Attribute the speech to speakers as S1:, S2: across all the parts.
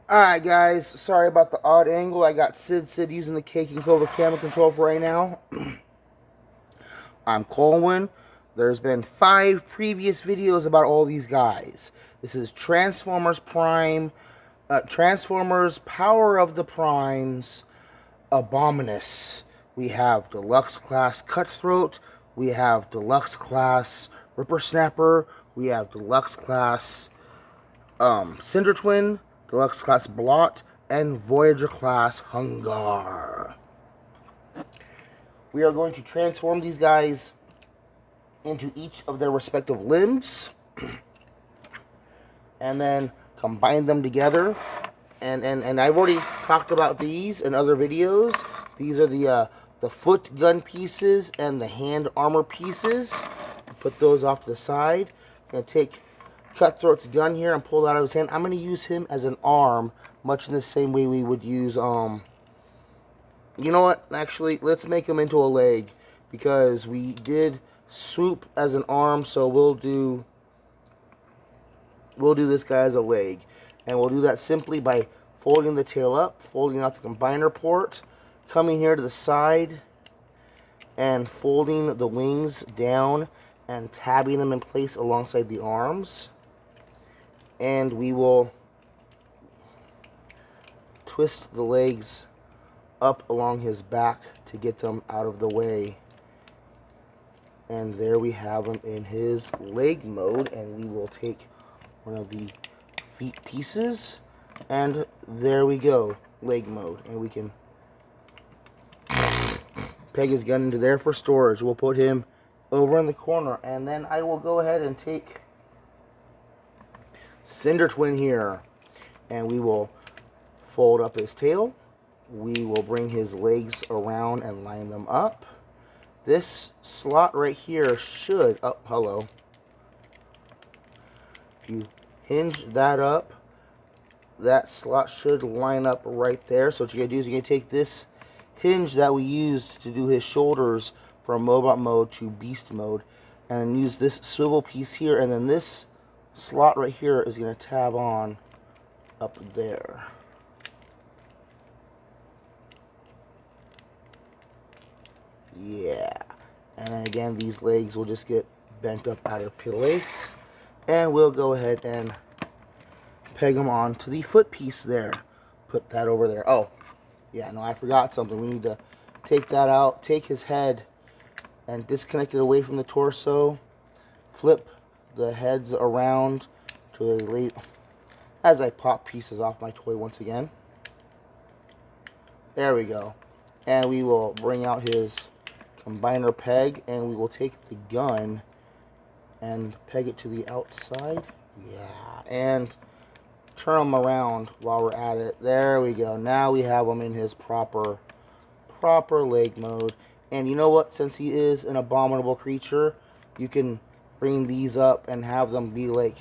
S1: Alright guys, sorry about the odd angle. I got Sid using the Cake and Cobra camera control for right now. I'm Colwen. There's been 5 previous videos about all these guys. This is Transformers Prime, Transformers Power of the Primes, Abominus. We have Deluxe Class Cutthroat. We have Deluxe Class Ripper Snapper. We have Deluxe Class Cinder Twin, Deluxe Class Blot, and Voyager Class Hungar. We are going to transform these guys into each of their respective limbs and then combine them together. And I've already talked about these in other videos. These are the foot gun pieces and the hand armor pieces. Put those off to the side. I'm going to take Cutthroat's gun here and pull it out of his hand. I'm going to use him as an arm, much in the same way we would use, you know what, actually, let's make him into a leg, because we did Swoop as an arm, so we'll do this guy as a leg. And we'll do that simply by folding the tail up, folding out the combiner port, coming here to the side, and folding the wings down and tabbing them in place alongside the arms. And we will twist the legs up along his back to get them out of the way. And there we have him in his leg mode. And we will take one of the feet pieces, and there we go, leg mode. And we can peg his gun into there for storage. We'll put him over in the corner, and then I will go ahead and take Cinder Twin here, and we will fold up his tail. We will bring his legs around and line them up. This slot right here should, oh, hello. If you hinge that up, that slot should line up right there. So what you're going to do is you're going to take this hinge that we used to do his shoulders from Robot mode to Beast mode, and use this swivel piece here, and then this slot right here is going to tab on up there. Yeah. And then again, these legs will just get bent up out of place. And we'll go ahead and peg them onto the foot piece there. Put that over there. Oh, yeah, no, I forgot something. We need to take that out, take his head and disconnect it away from the torso. Flip the heads around to the late as I pop pieces off my toy once again. There we go. And we will bring out his combiner peg, and we will take the gun and peg it to the outside. Yeah, and turn him around while we're at it. There we go. Now we have him in his proper leg mode. And you know what? Since he is an abominable creature, you can bring these up and have them be like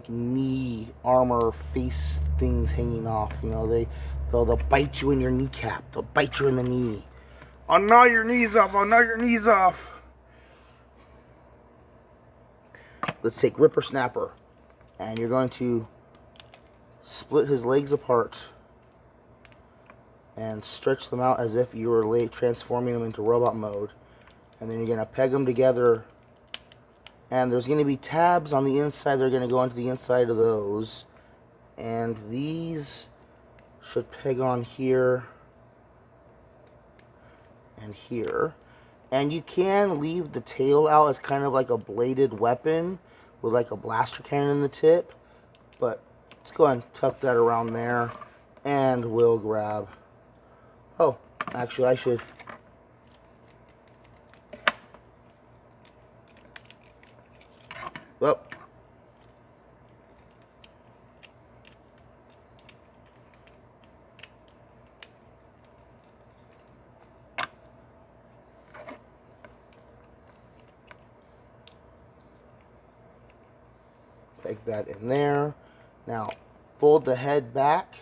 S1: knee armor face things hanging off. You know, they'll bite you in your kneecap. They'll bite you in the knee. I'll gnaw your knees off. I'll gnaw your knees off. Let's take Ripper Snapper, and you're going to split his legs apart and stretch them out as if you were transforming them into robot mode. And then you're going to peg them together, and there's going to be tabs on the inside. They're going to go into the inside of those, and these should peg on here and here. And you can leave the tail out as kind of like a bladed weapon with like a blaster cannon in the tip, but let's go ahead and tuck that around there, and we'll grab, oh, actually I should, well, peg that in there. Now fold the head back,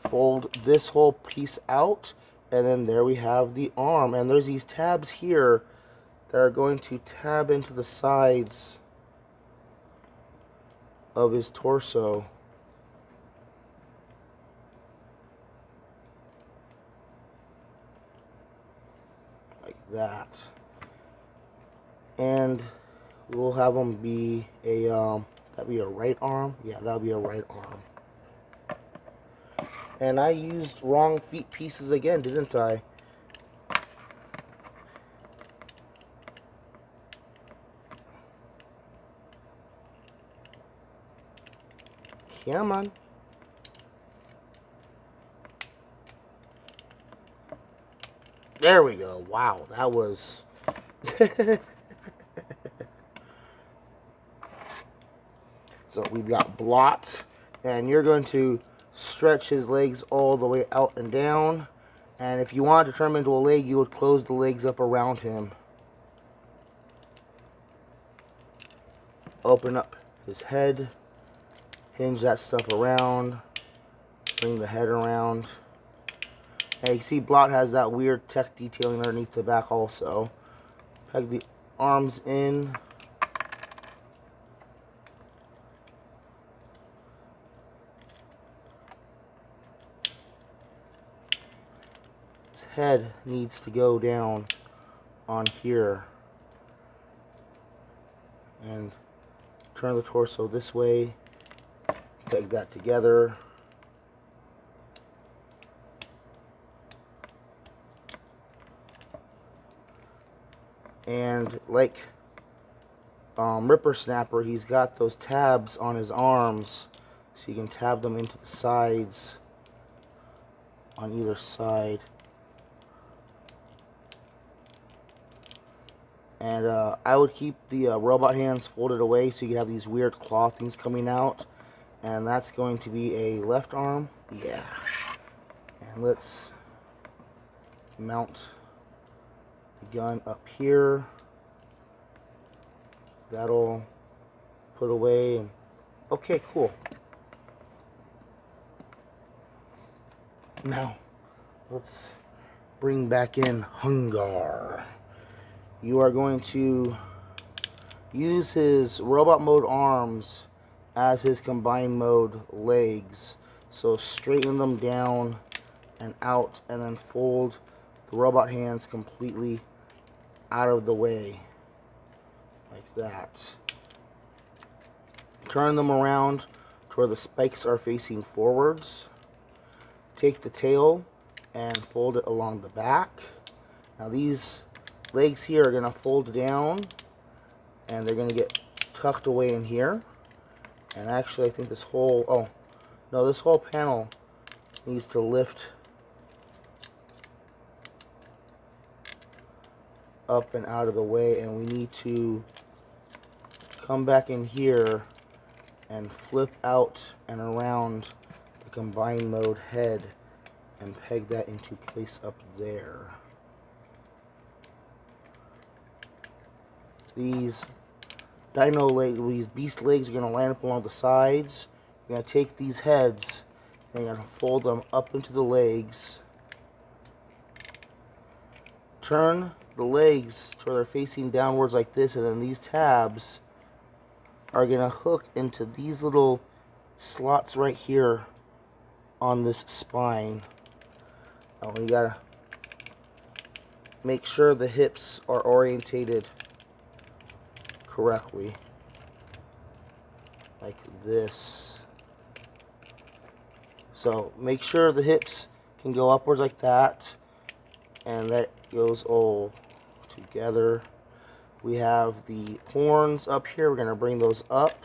S1: fold this whole piece out, and then there we have the arm. And there's these tabs here that are going to tab into the sides of his torso. that. And we'll have him be a, that'd be a right arm. Yeah, that'll be a right arm. And I used wrong feet pieces again, didn't I? Come on. There we go. Wow, that was... So we've got Blot, and you're going to stretch his legs all the way out and down. And if you wanted to turn him into a leg, you would close the legs up around him. Open up his head, hinge that stuff around, bring the head around. And you see Blot has that weird tech detailing underneath the back also. Peg the arms in. His head needs to go down on here. And turn the torso this way. Peg that together. And like Ripper Snapper, he's got those tabs on his arms, so you can tab them into the sides on either side. And I would keep the robot hands folded away so you can have these weird claw things coming out. And that's going to be a left arm. Yeah. And let's mount the gun up here. That'll put away. And okay, cool. Now, let's bring back in Hungar. You are going to use his robot mode arms as his combined mode legs. So straighten them down and out, and then fold the robot hands completely out of the way, like that. Turn them around to where the spikes are facing forwards. Take the tail and fold it along the back. Now these legs here are going to fold down, and they're going to get tucked away in here. And actually I think this whole, oh no, this whole panel needs to lift up and out of the way, and we need to come back in here and flip out and around the combined mode head and peg that into place up there. These dino legs, these beast legs are going to line up along the sides. You're going to take these heads and you're going to fold them up into the legs. Turn the legs to where they're facing downwards like this, and then these tabs are going to hook into these little slots right here on this spine. Now you got to make sure the hips are orientated correctly, like this. So make sure the hips can go upwards like that, and that goes all together. We have the horns up here. We're going to bring those up,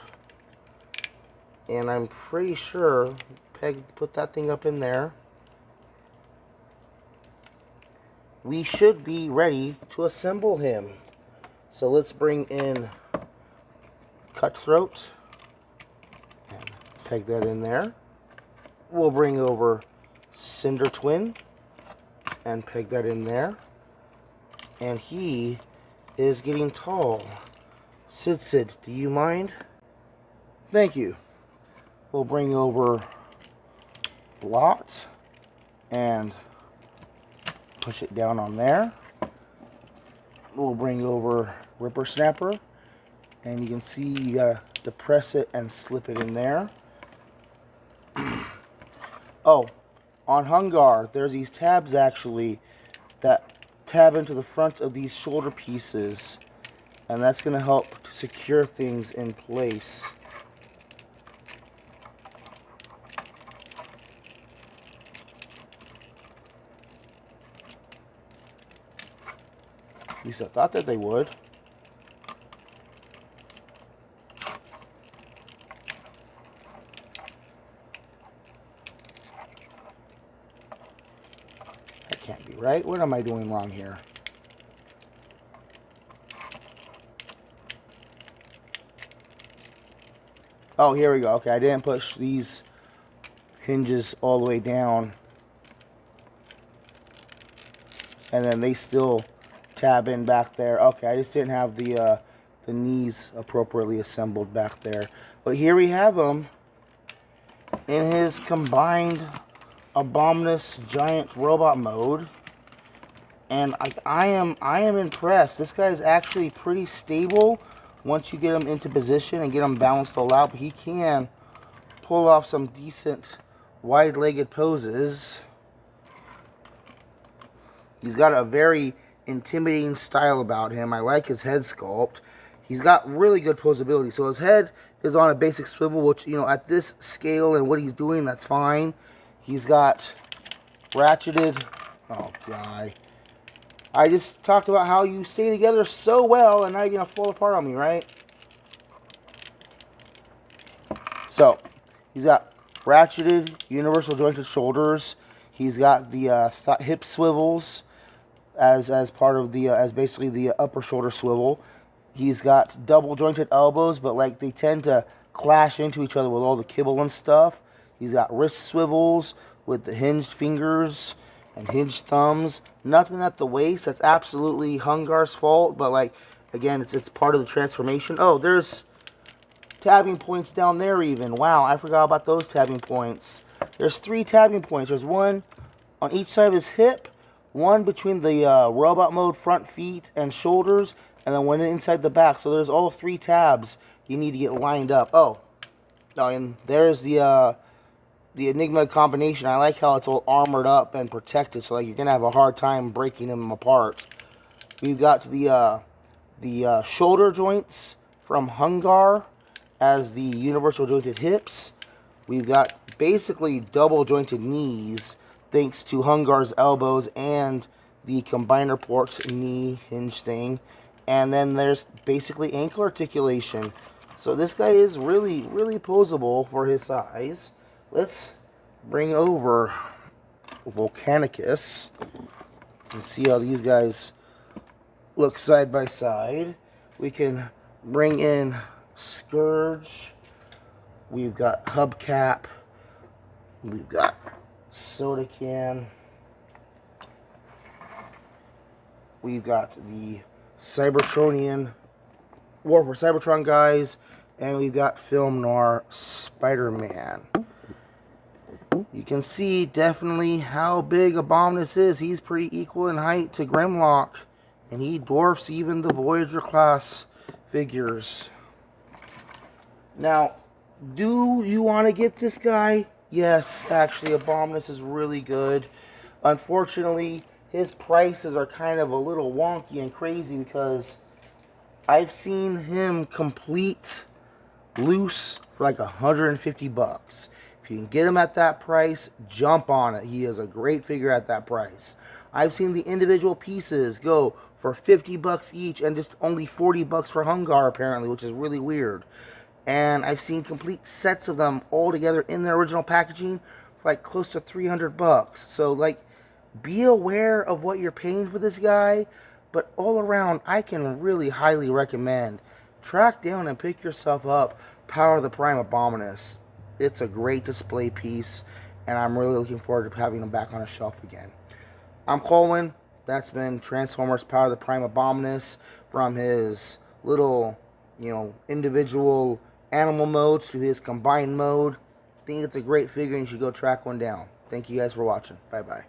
S1: and I'm pretty sure put that thing up in there. We should be ready to assemble him. So let's bring in Cutthroat and peg that in there. We'll bring over Cinder Twin and peg that in there. And he is getting tall. Sid, do you mind? Thank you. We'll bring over Blot and push it down on there. We'll bring over Ripper Snapper, and you can see you gotta depress it and slip it in there. Oh, on Hungar, there's these tabs actually that tab into the front of these shoulder pieces, and that's going to help to secure things in place. At least I thought that they would. That can't be right. What am I doing wrong here? Oh, here we go. Okay, I didn't push these hinges all the way down. And then they still tab in back there. Okay, I just didn't have the knees appropriately assembled back there. But here we have him in his combined Abominus giant robot mode. And I am impressed. This guy is actually pretty stable once you get him into position and get him balanced all out. But he can pull off some decent wide-legged poses. He's got a very intimidating style about him. I like his head sculpt. He's got really good posability. So his head is on a basic swivel, which, you know, at this scale and what he's doing, that's fine. He's got ratcheted... Oh, guy. I just talked about how you stay together so well, and now you're going to fall apart on me, right? So, he's got ratcheted, universal jointed shoulders. He's got the hip swivels as part of the as basically the upper shoulder swivel. He's got double jointed elbows, but like they tend to clash into each other with all the kibble and stuff. He's got wrist swivels with the hinged fingers and hinged thumbs. Nothing at the waist. That's absolutely Hungar's fault, but like again, it's part of the transformation. Oh, there's tabbing points down there even. Wow, I forgot about those tabbing points. There's 3 tabbing points. There's one on each side of his hip, one between the robot mode front feet and shoulders, and then one inside the back. So there's all 3 tabs you need to get lined up. Oh, and there's the Enigma combination. I like how it's all armored up and protected, so like you're gonna have a hard time breaking them apart. We've got the shoulder joints from Hungar as the universal jointed hips. We've got basically double jointed knees thanks to Hungar's elbows and the combiner port knee hinge thing. And then there's basically ankle articulation. So this guy is really, really posable for his size. Let's bring over Volcanicus and see how these guys look side by side. We can bring in Scourge. We've got Hubcap. We've got Soda Can. We've got the Cybertronian War for Cybertron guys. And we've got Film Noir Spider-Man. You can see definitely how big Abominus is. He's pretty equal in height to Grimlock. And he dwarfs even the Voyager class figures. Now, do you want to get this guy? Yes, actually, Abominus is really good. Unfortunately, his prices are kind of a little wonky and crazy because I've seen him complete loose for like 150 bucks. If you can get him at that price, jump on it. He is a great figure at that price. I've seen the individual pieces go for 50 bucks each and just only 40 bucks for Hungar apparently, which is really weird. And I've seen complete sets of them all together in their original packaging for like close to 300 bucks. So like, be aware of what you're paying for this guy. But all around, I can really highly recommend track down and pick yourself up Power of the Prime Abominus. It's a great display piece, and I'm really looking forward to having him back on a shelf again. I'm Colwen. That's been Transformers Power of the Prime Abominus, from his little, individual animal modes to his combined mode. I think it's a great figure and you should go track one down. Thank you guys for watching. Bye-bye.